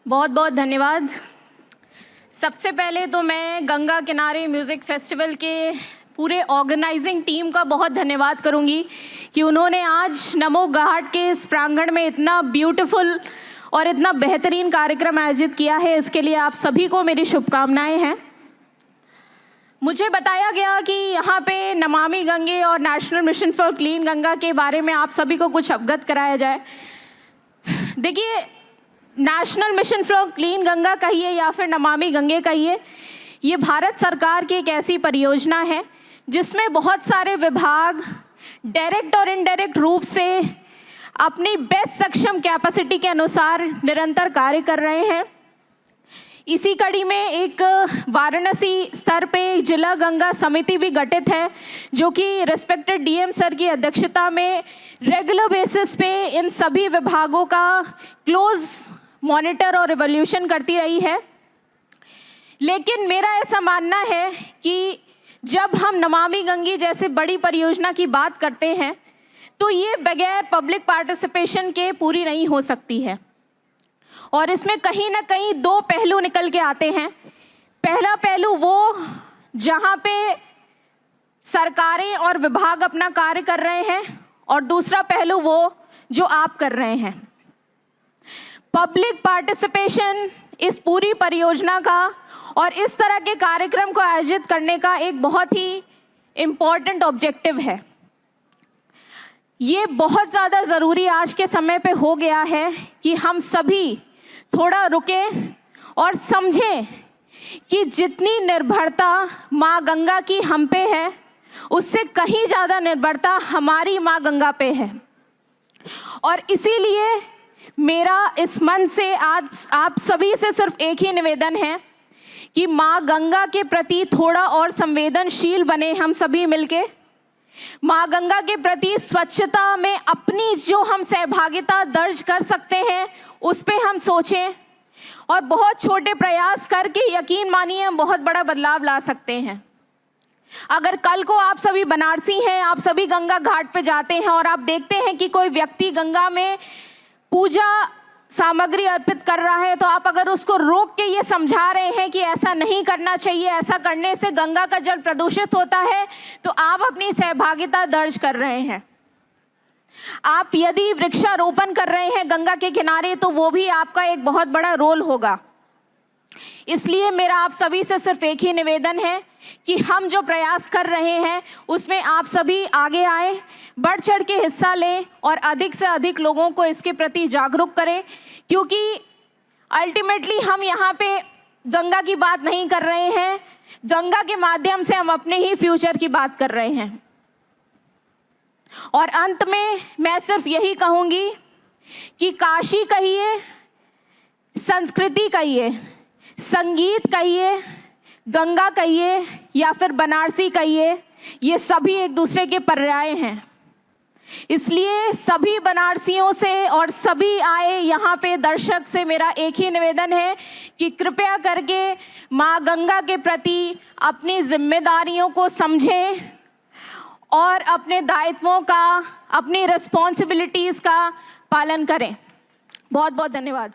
बहुत बहुत धन्यवाद। सबसे पहले तो मैं गंगा किनारे म्यूज़िक फेस्टिवल के पूरे ऑर्गेनाइजिंग टीम का बहुत धन्यवाद करूंगी कि उन्होंने आज नमो घाट के इस प्रांगण में इतना ब्यूटीफुल और इतना बेहतरीन कार्यक्रम आयोजित किया है। इसके लिए आप सभी को मेरी शुभकामनाएं हैं। मुझे बताया गया कि यहाँ पे नमामि गंगे और national mission for clean Ganga के बारे में आप सभी को कुछ अवगत कराया जाए। देखिए, national mission for clean Ganga कहिए या फिर नमामि गंगे कहिए, ये भारत सरकार की एक ऐसी परियोजना है जिसमें बहुत सारे विभाग डायरेक्ट और इनडायरेक्ट रूप से अपनी बेस्ट सक्षम कैपेसिटी के अनुसार निरंतर कार्य कर रहे हैं। इसी कड़ी में एक वाराणसी स्तर पे जिला गंगा समिति भी गठित है, जो कि रिस्पेक्टेड डीएम सर की अध्यक्षता में रेगुलर बेसिस पे इन सभी विभागों का क्लोज मॉनिटर और इवोल्यूशन करती रही है। लेकिन मेरा ऐसा मानना है कि जब हम नमामि गंगे जैसे बड़ी परियोजना की बात करते हैं तो ये बगैर पब्लिक पार्टिसिपेशन के पूरी नहीं हो सकती है, और इसमें कहीं ना कहीं दो पहलू निकल के आते हैं। पहला पहलू वो जहाँ पे सरकारें और विभाग अपना कार्य कर रहे हैं, और दूसरा पहलू वो जो आप कर रहे हैं। पब्लिक पार्टिसिपेशन इस पूरी परियोजना का और इस तरह के कार्यक्रम को आयोजित करने का एक बहुत ही इम्पॉर्टेंट ऑब्जेक्टिव है। ये बहुत ज़्यादा ज़रूरी आज के समय पे हो गया है कि हम सभी थोड़ा रुकें और समझें कि जितनी निर्भरता माँ गंगा की हम पे है, उससे कहीं ज़्यादा निर्भरता हमारी माँ गंगा पे है। और इसीलिए मेरा इस मन से आज आप सभी से सिर्फ एक ही निवेदन है कि माँ गंगा के प्रति थोड़ा और संवेदनशील बने हम सभी मिलके। माँ गंगा के प्रति स्वच्छता में अपनी जो हम सहभागिता दर्ज कर सकते हैं उस पे हम सोचें, और बहुत छोटे प्रयास करके यकीन मानिए हम बहुत बड़ा बदलाव ला सकते हैं। अगर कल को आप सभी बनारसी हैं, आप सभी गंगा घाट पे जाते हैं और आप देखते हैं कि कोई व्यक्ति गंगा में पूजा सामग्री अर्पित कर रहा है, तो आप अगर उसको रोक के ये समझा रहे हैं कि ऐसा नहीं करना चाहिए, ऐसा करने से गंगा का जल प्रदूषित होता है, तो आप अपनी सहभागिता दर्ज कर रहे हैं। आप यदि वृक्षारोपण कर रहे हैं गंगा के किनारे, तो वो भी आपका एक बहुत बड़ा रोल होगा। इसलिए मेरा आप सभी से सिर्फ एक ही निवेदन है कि हम जो प्रयास कर रहे हैं उसमें आप सभी आगे आए, बढ़ चढ़ के हिस्सा लें और अधिक से अधिक लोगों को इसके प्रति जागरूक करें, क्योंकि अल्टीमेटली हम यहाँ पे गंगा की बात नहीं कर रहे हैं, गंगा के माध्यम से हम अपने ही फ्यूचर की बात कर रहे हैं। और अंत में मैं सिर्फ यही कहूँगी कि काशी कहिए, संस्कृति कहिए, संगीत कहिए, गंगा कहिए या फिर बनारसी कहिए, ये सभी एक दूसरे के पर्याय हैं। इसलिए सभी बनारसियों से और सभी आए यहाँ पे दर्शक से मेरा एक ही निवेदन है कि कृपया करके माँ गंगा के प्रति अपनी जिम्मेदारियों को समझें और अपने दायित्वों का, अपनी रिस्पॉन्सिबिलिटीज़ का पालन करें। बहुत बहुत धन्यवाद।